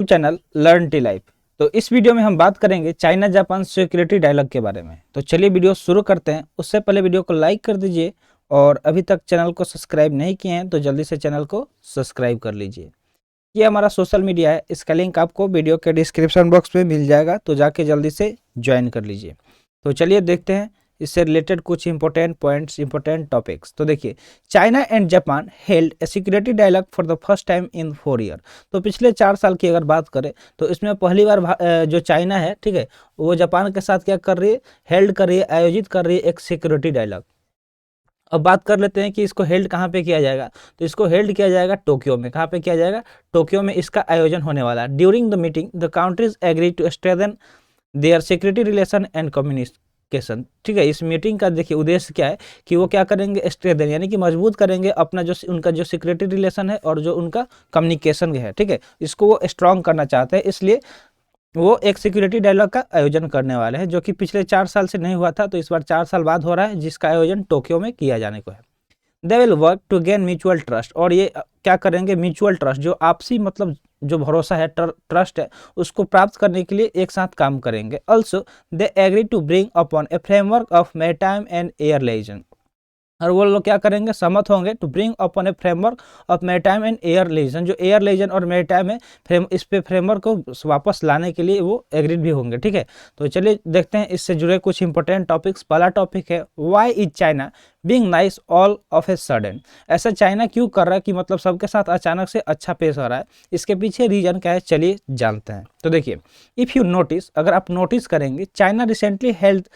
Channel learn tea life. तो इस video में हम बात करेंगे चाइना जापान सिक्योरिटी डायलॉग के बारे में। तो चलिए वीडियो शुरू करते हैं। उससे पहले वीडियो को लाइक कर दीजिए और अभी तक चैनल को सब्सक्राइब नहीं किए हैं तो जल्दी से चैनल को सब्सक्राइब कर लीजिए। ये हमारा सोशल मीडिया है, इसका लिंक आपको वीडियो के डिस्क्रिप्शन बॉक्स में मिल जाएगा, तो जाके जल्दी से ज्वाइन कर लीजिए। तो चलिए देखते हैं इससे रिलेटेड कुछ इंपॉर्टेंट पॉइंट्स, इंपॉर्टेंट टॉपिक्स। तो देखिए, China and Japan held a security dialogue for the first time in 4 year. तो पिछले 4 साल की अगर बात करें तो इसमें पहली बार जो चाइना है, ठीक है, वो जापान के साथ क्या कर रही है, हेल्ड कर रही है, आयोजित कर रही है एक सिक्योरिटी डायलॉग। अब बात कर लेते हैं कि इसको हेल्ड कहाँ पे किया जाएगा। तो इसको हेल्ड किया जाएगा टोक्यो में। कहाँ पे किया जाएगा? टोक्यो में इसका आयोजन होने वाला है। During the meeting the countries agree to strengthen their security relation and communication. ठीक है, इस मीटिंग का देखिए उद्देश्य क्या है कि वो क्या करेंगे, स्ट्रेंथन यानी कि मजबूत करेंगे अपना जो उनका जो सिक्योरिटी रिलेशन है और जो उनका कम्युनिकेशन है, ठीक है, इसको वो स्ट्रांग करना चाहते हैं। इसलिए वो एक सिक्योरिटी डायलॉग का आयोजन करने वाले हैं, जो कि पिछले 4 साल से नहीं हुआ था, तो इस बार 4 साल बाद हो रहा है, जिसका आयोजन टोक्यो में किया जाने को है। They will work to gain mutual trust. और ये क्या करेंगे, म्यूचुअल ट्रस्ट, जो आपसी मतलब जो भरोसा है, ट्रस्ट है, उसको प्राप्त करने के लिए एक साथ काम करेंगे। Also they agree to bring upon a framework of maritime and air liaison. और वो लोग क्या करेंगे, सहमत होंगे to bring upon a framework of maritime and air liaison. जो एयर लिएजन और मैरीटाइम है, इस पे फ्रेमवर्क को वापस लाने के लिए वो एग्रीड भी होंगे। ठीक है, तो चलिए देखते हैं इससे जुड़े कुछ इंपॉर्टेंट टॉपिक्स। पहला टॉपिक है, why is China being nice all of a sudden. ऐसा चाइना क्यों कर रहा है कि मतलब सबके साथ अचानक से अच्छा पेश हो रहा है? इसके पीछे रीजन क्या है, चलिए जानते हैं। तो देखिए, इफ यू नोटिस, अगर आप नोटिस करेंगे, China recently held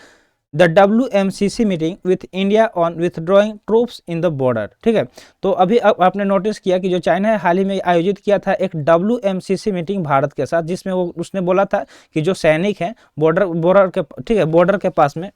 the WMCC meeting with India on withdrawing troops in the border. ठीक है, तो अभी आपने नोटिस किया कि जो चाइना है हाल ही में आयोजित किया था एक WMCC मीटिंग भारत के साथ, जिसमें वो उसने बोला था कि जो सैनिक हैं बॉर्डर के, ठीक है, बॉर्डर के पास में,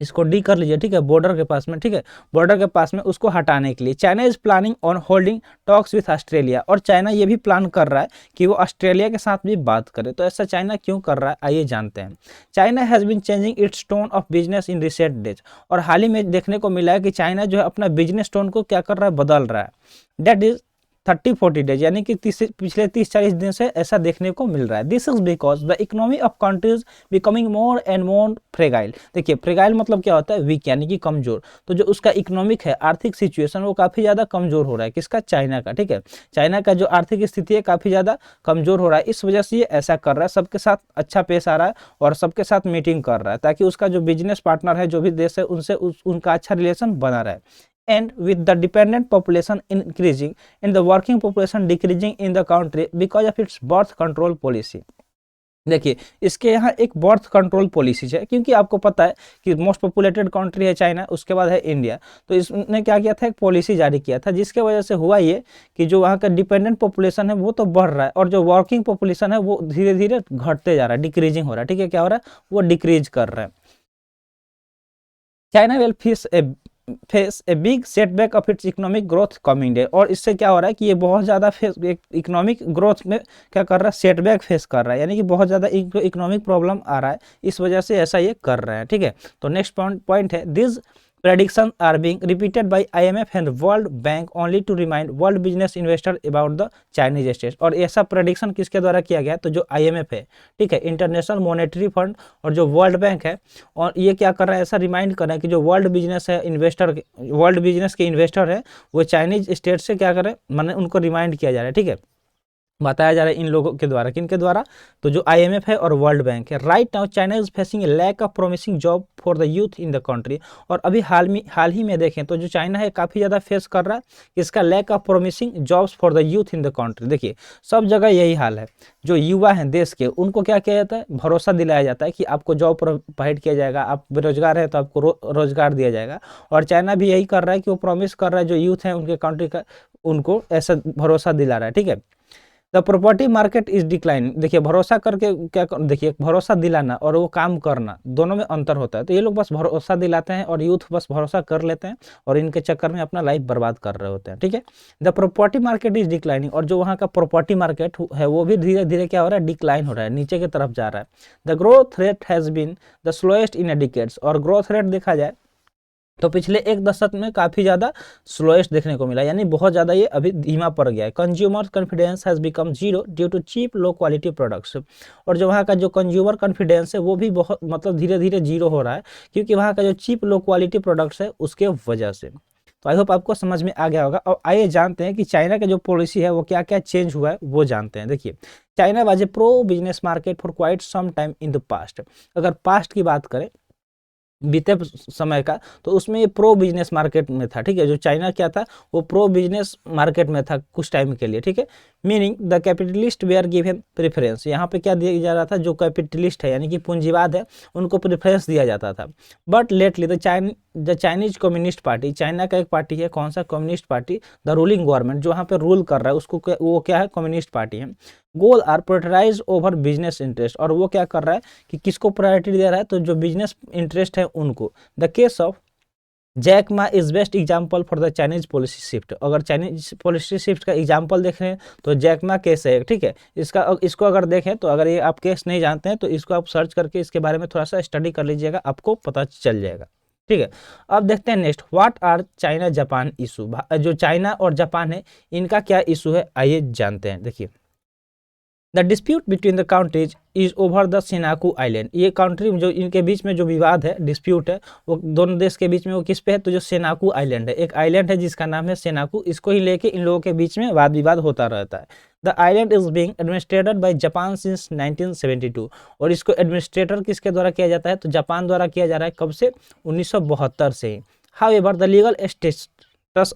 इसको डी कर लीजिए, ठीक है, बॉर्डर के पास में, ठीक है, बॉर्डर के पास में उसको हटाने के लिए China is planning on holding talks with Australia. और चाइना ये भी प्लान कर रहा है कि वो ऑस्ट्रेलिया के साथ भी बात करे। तो ऐसा चाइना क्यों कर रहा है, आइए जानते हैं। China has been changing its tone of business in recent days. और हाल ही में देखने को मिला है कि चाइना जो है अपना बिजनेस टोन को क्या कर रहा है, बदल रहा है। डेट इज 30-40 डेज, यानी कि पिछले 30-40 दिन से ऐसा देखने को मिल रहा है। This is because the economy of countries becoming more and more fragile. देखिए, फ्रेगाइल मतलब क्या होता है, वीक यानी कि कमजोर। तो जो उसका इकोनॉमिक है, आर्थिक सिचुएशन, वो काफी ज्यादा कमजोर हो रहा है। किसका? चाइना का। ठीक है, चाइना का जो आर्थिक स्थिति है काफी ज्यादा कमजोर हो रहा है। इस वजह से ये ऐसा कर रहा है, सबके साथ अच्छा पेश आ रहा है और सबके साथ मीटिंग कर रहा है, ताकि उसका जो बिजनेस पार्टनर है, जो भी देश है, उनसे उनका अच्छा रिलेशन बना रहे। And with the dependent population increasing and the working population decreasing in the country because of its birth control policy। देखिए, इसके यहाँ एक बर्थ कंट्रोल पॉलिसी है, क्योंकि आपको पता है कि मोस्ट पॉपुलेटेड कंट्री है चाइना, उसके बाद है इंडिया। तो इसने क्या किया था, एक पॉलिसी जारी किया था, जिसके वजह से हुआ ये कि जो वहाँ का डिपेंडेंट पॉपुलेशन है वो तो बढ़ रहा है, और जो वर्किंग पॉपुलेशन है वो धीरे धीरे घटते जा रहा है, डिक्रीजिंग हो रहा है। ठीक है, क्या हो रहा है, वो डिक्रीज कर रहा है। China will face a big setback of its economic growth coming day. और इससे क्या हो रहा है कि ये बहुत ज़्यादा इकोनॉमिक ग्रोथ में क्या कर रहा है, सेटबैक फेस कर रहा है, यानी कि बहुत ज़्यादा इकोनॉमिक प्रॉब्लम आ रहा है, इस वजह से ऐसा ये कर रहा है। ठीक है, तो नेक्स्ट पॉइंट है, this predictions are being repeated by IMF and World Bank only to remind world business investor about the Chinese state। और ऐसा प्रेडिक्शन किसके द्वारा किया गया? तो जो IMF है, ठीक है, इंटरनेशनल मॉनेटरी फंड, और जो वर्ल्ड बैंक है, और ये क्या कर रहा है, ऐसा रिमाइंड कर रहा है कि जो वर्ल्ड बिजनेस है, वर्ल्ड बिजनेस के इन्वेस्टर है, वो चाइनीज स्टेट से क्या करें, माने उनको रिमाइंड किया जा रहा है। ठीक है, बताया जा रहा है इन लोगों के द्वारा। किनके द्वारा? तो जो IMF है और वर्ल्ड बैंक है। Right now China is facing a lack of promising job for the youth in the country. और अभी हाल ही में देखें तो जो चाइना है काफ़ी ज़्यादा फेस कर रहा है इसका lack of promising jobs for the youth in the country. देखिए, सब जगह यही हाल है, जो युवा हैं देश के, उनको क्या किया जाता है, भरोसा दिलाया जाता है कि आपको जॉब प्रोवाइड किया जाएगा, आप बेरोजगार हैं तो आपको रोजगार दिया जाएगा। और चाइना भी यही कर रहा है कि वो प्रॉमिस कर रहा है जो यूथ है उनके कंट्री का, उनको ऐसा भरोसा दिला रहा है। ठीक है, the property market is declining. देखिए, भरोसा करके क्या, देखिए, भरोसा दिलाना और वो काम करना, दोनों में अंतर होता है। तो ये लोग बस भरोसा दिलाते हैं और यूथ बस भरोसा कर लेते हैं और इनके चक्कर में अपना लाइफ बर्बाद कर रहे होते हैं। ठीक है, the property market is declining. और जो वहाँ का प्रॉपर्टी मार्केट है वो भी धीरे धीरे क्या हो रहा है, डिक्लाइन हो रहा है, नीचे की तरफ जा रहा है। The growth rate has been the slowest in a decades. और ग्रोथ रेट देखा जाए तो पिछले एक दशक में काफ़ी ज़्यादा स्लोएस्ट देखने को मिला, यानी बहुत ज़्यादा ये अभी धीमा पड़ गया है। Consumer confidence has become zero due to cheap low quality products. और जो वहाँ का जो कंज्यूमर कॉन्फिडेंस है वो भी बहुत मतलब धीरे धीरे जीरो हो रहा है, क्योंकि वहाँ का जो चीप लो क्वालिटी प्रोडक्ट्स है उसके वजह से। तो आई होप आपको समझ में आ गया होगा। और आइए जानते हैं कि चाइना का जो पॉलिसी है वो क्या क्या चेंज हुआ है वो जानते हैं। देखिए, China was a pro business market for quite some time in the past. अगर पास्ट की बात करें, बीते समय का, तो उसमें ये प्रो बिजनेस मार्केट में था। ठीक है, जो चाइना क्या था वो प्रो बिजनेस मार्केट में था कुछ टाइम के लिए। ठीक है, meaning the capitalist were given preference. यहाँ पे क्या दिया जा रहा था, जो कैपिटलिस्ट है यानी कि पूंजीवाद है उनको प्रेफरेंस दिया जाता था। But lately the Chinese communist party, China का एक पार्टी है, कौन सा, communist party, the ruling government जो वहाँ पे रूल कर रहा है उसको वो क्या है, कम्युनिस्ट पार्टी है। Goal are prioritize over business interest. और वो क्या कर रहा है कि किसको प्रायोरिटी दे रहा है, तो जो बिजनेस इंटरेस्ट है उनको। The case of Jack Ma is best example for the Chinese policy shift. अगर चाइनीज पॉलिसी शिफ्ट का एग्जाम्पल देख रहे हैं तो जैक मा केस है। ठीक है, इसको अगर देखें तो, अगर ये आप केस नहीं जानते हैं तो इसको आप सर्च करके इसके बारे में थोड़ा सा स्टडी कर लीजिएगा, आपको पता चल जाएगा। ठीक है, अब देखते हैं next, what are China Japan issue. जो चाइना और जापान है इनका क्या इशू है, आइए जानते हैं। देखिए, the dispute between the countries is over the Senkaku island. ये कंट्री जो इनके बीच में जो विवाद है, डिस्प्यूट है, वो दोनों देश के बीच में वो किस पे है, तो जो सेनाकू आइलैंड है, एक आइलैंड है जिसका नाम है सेनाकू, इसको ही लेके इन लोगों के बीच में वाद विवाद होता रहता है। The island is being administrated by Japan since 1972। और इसको एडमिनिस्ट्रेटर किसके द्वारा किया जाता है, तो जापान द्वारा किया जा रहा है। कब से, 1972 से ही। However the legal status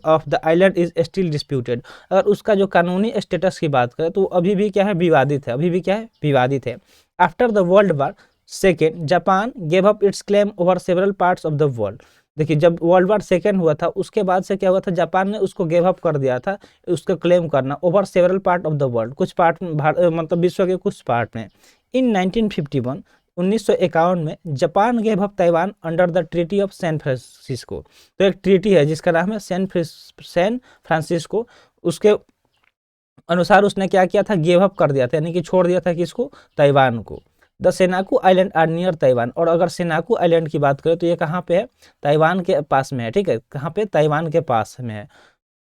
of the island is still disputed. अगर उसका जो कानूनी स्टेटस की बात करें तो अभी भी क्या है, विवादित है, अभी भी क्या है, विवादित है। After the world war second Japan gave up it's claim over several parts of the world. देखिए, जब वर्ल्ड वार सेकेंड हुआ था उसके बाद से क्या हुआ था, जापान ने उसको गेव अप कर दिया था, उसका क्लेम करना, over several part of the world, कुछ पार्ट मतलब विश्व के कुछ पार्ट में। इन 1951 1951 में Japan gave up Taiwan under the treaty of San Francisco. तो एक ट्रीटी है जिसका नाम है सैन फ्रांसिस्को, उसके अनुसार उसने क्या किया था, गेव अप कर दिया था, यानी कि छोड़ दिया था किसको, ताइवान को। The Senkaku island are near Taiwan. और अगर सेनाकू आइलैंड की बात करें तो ये कहाँ पे है, ताइवान के पास में है। ठीक है, कहाँ पे, ताइवान के पास में है।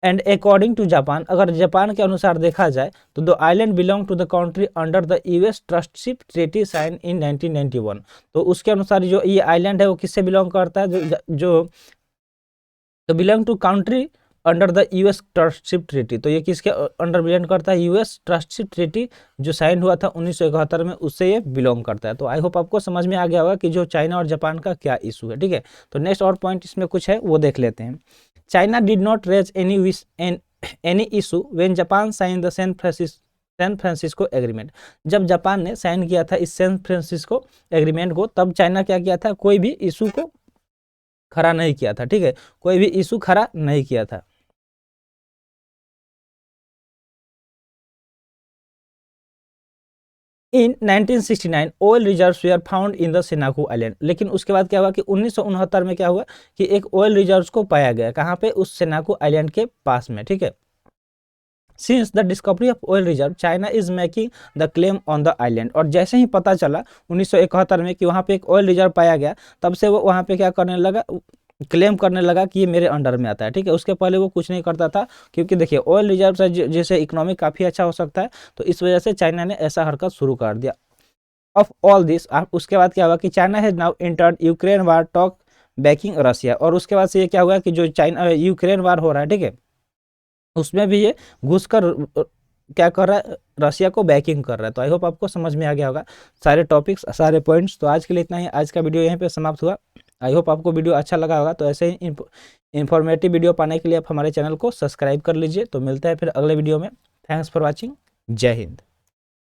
एंड अकॉर्डिंग टू जापान, अगर जापान के अनुसार देखा जाए तो the island belong to the country under the US trusteeship treaty sign in 1991। तो उसके अनुसार जो ये आइलैंड है वो किससे बिलोंग करता है, जो तो belong to country under the US trusteeship treaty. तो ये किसके अंडर बिलोंग करता है, यूएस ट्रस्टशिप ट्रीटी जो साइन हुआ था 1971 में, उससे ये बिलोंग करता है। तो आई होप आपको समझ में आ गया होगा कि जो चाइना और जापान का क्या इशू है। ठीक है, तो नेक्स्ट और पॉइंट इसमें कुछ है वो देख लेते हैं। China did not raise any issue when Japan sign the San Francisco agreement. जब जापान ने साइन किया था इस सैन फ्रांसिस्को एग्रीमेंट को, तब चाइना क्या किया था, कोई भी इशू को खड़ा नहीं किया था। ठीक है, कोई भी इशू खड़ा नहीं किया था। In 1969 oil reserves were found in the Senkaku island. लेकिन उसके बाद क्या हुआ कि 1969 में क्या हुआ कि एक ऑयल रिजर्व्स को पाया गया, कहाँ पे, उस सेनाकू आइलैंड के पास में। ठीक है, since the discovery of oil reserve China is making the claim on the island. और जैसे ही पता चला 1971 में कि वहाँ पे एक ऑयल रिजर्व पाया गया, तब से वो वहाँ पे क्या करने लगा, क्लेम करने लगा कि ये मेरे अंडर में आता है। ठीक है, उसके पहले वो कुछ नहीं करता था, क्योंकि देखिए ऑयल रिजर्व से जैसे इकोनॉमी काफ़ी अच्छा हो सकता है, तो इस वजह से चाइना ने ऐसा हरकत शुरू कर दिया। ऑफ ऑल दिस, उसके बाद क्या हुआ कि China has now entered Ukraine war talk banking Russia. और उसके बाद से ये क्या हुआ कि जो चाइना यूक्रेन वार हो रहा है, ठीक है, उसमें भी ये घुसकर क्या कर रहा है, रशिया को बैकिंग कर रहा है। तो आई होप आपको समझ में आ गया होगा सारे टॉपिक्स, सारे पॉइंट्स। तो आज के लिए इतना ही, आज का वीडियो यहीं पे समाप्त हुआ। आई होप आपको वीडियो अच्छा लगा होगा। तो ऐसे ही इंफॉर्मेटिव वीडियो पाने के लिए आप हमारे चैनल को सब्सक्राइब कर लीजिए। तो मिलते हैं फिर अगले वीडियो में। थैंक्स फॉर वॉचिंग, जय हिंद।